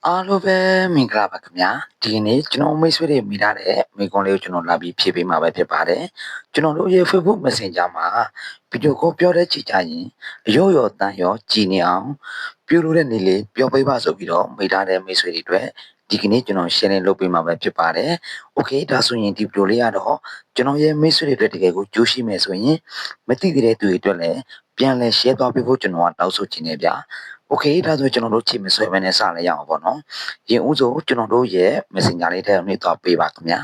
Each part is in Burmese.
အားလုံးပဲမင်္ဂလာပါခင်ဗျာဒီနေ့ကျွန်တော်မိတ်ဆွေတွေမိထားတဲ့မိကွန်လေးကိုကျွန်တော်လာပြီးဖြည့်ပေးမှာပဲဖြစ်ပါတယ်ကျွန်တော်တို့ရဲ့ Facebook Messenger မှာဗီဒီယိုကောပြောတဲ့ချိန်ကြရင်အရောရောတန်ရောကြည်နေအောင်ပြုလုပ်တဲ့နေ့လေးပြောပေးပါဆိုပြီးတော့မိထားတဲ့မိတ်ဆွေတွေအတွက်ဒီကနေ့ကျွန်တော် sharing လုပ်ပေးမှာပဲဖြစ်ပါတယ်โอเคဒါဆိုရင်ဒီဗီဒီယိုလေးကတော့ကျွန်တော်ရဲ့မိတ်ဆွေတွေအတွက်တကယ်ကိုကြိုးရှိမယ်ဆိုရင်မသိသေးတဲ့သူတွေအတွက်လည်းပြန်လည် share သွားပေးဖို့ကျွန်တော်ကတောင်းဆိုချင်နေဗျာโอเคဒါဆိုကျွန်တော်တို့ချိန်မဆွဲမနဲ့စလိုက်ရအောင်ပေါ့နော်ရင်ဦးဆိုကျွန်တော်တို့ရဲ့ Messenger လေးထဲကိုနှိပ်သွားပေးပါခင်ဗျာ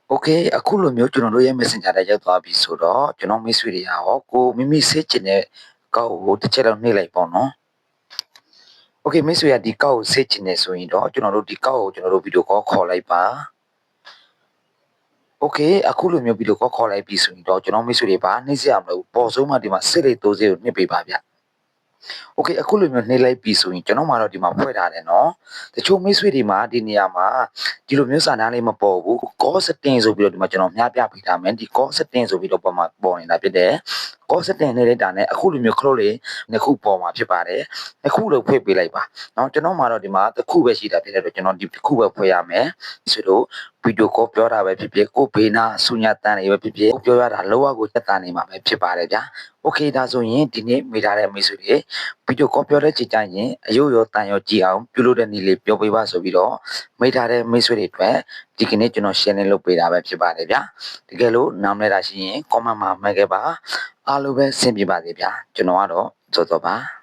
โอเคအခုလိုမျိုးကျွန်တော်တို့ရဲ့ Messenger ထဲရောက်သွားပြီဆိုတော့ကျွန်တော်မိတ်ဆွေတွေရောကိုမိမိစေချင်တဲ့ကောက်ကိုတစ်ချက်တော့နှိပ်လိုက်ပေါ့နော်โอเคမိတ်ဆွေကဒီကောက်ကိုစေချင်နေဆိုရင်တော့ကျွန်တော်တို့ဒီကောက်ကိုကျွန်တော်တို့ဗီဒီယိုကောခေါ်လိုက်ပါโอเคအခုလိုမျိုးဗီဒီယိုကောခေါ်လိုက်ပြီဆိုရင်တော့ကျွန်တော်မိတ်ဆွေတွေပါနှိပ်စရာမလိုဘူးပေါ်ဆုံးမှဒီမှာစစ်လေး30ကိုနှိပ်ပေးပါဗျโอเคအခုလိုမျိုးနှိပ်လိုက်ပြီဆိုရင်ကျွန်တော်မှတော့ဒီမှာဖွဲ့ထားတယ်နော်တချို့မိတ်ဆွေတွေမှာဒီနေရာမှာဒီလိုမျိုးစာတန်းလေးမပေါ်ဘူး call setting ဆိုပြီးတော့ဒီမှာကျွန်တော်မျှပြပေးထားမယ်ဒီ call setting ဆိုပြီးတော့ပေါ်နေတာဖြစ်တယ် call setting နဲ့တာနဲ့အခုလိုမျိုးခလုတ်လေးနှစ်ခုပေါ်မှာဖြစ်ပါတယ်နှစ်ခုလို့ဖွဲ့ပေးလိုက်ပါเนาะကျွန်တော်မှတော့ဒီမှာတစ်ခုပဲရှိတာဖြစ်တဲ့အတွက်ကျွန်တော်ဒီတစ်ခုပဲဖွဲ့ရမယ်ဆိုတော့ဗီဒီယိုကောပြောတာပဲဖြစ်ဖြစ်ကိုဘေးနာဆူညာတန်တွေပဲဖြစ်ဖြစ်ပြောရတာလောကကိုတက်တာနေမှာပဲဖြစ်ပါတယ်ဗျာโอเคဒါဆိုရင်ဒီနေ့မိထားတဲ့မိတ်ဆွေတွေဗီဒီယိုကောပြောတဲ့ချိန်ကျရင်အယုတ်ရောတန်ရောကြည်အောင်ပြုလုပ်တဲ့နည်းလေးပြောပေးပါဆိုပြီးတော့မိထားတဲ့မိတ်ဆွေတွေအတွက်ဒီကနေ့ကျွန်တော် share လုပ်ပေးတာပဲဖြစ်ပါတယ်ဗျာတကယ်လို့နားမလဲတာရှိရင် comment မှာမှတ်ခဲ့ပါအားလုံးပဲဆင်ပြေပါစေဗျာကျွန်တော်ကတော့စောစောပါ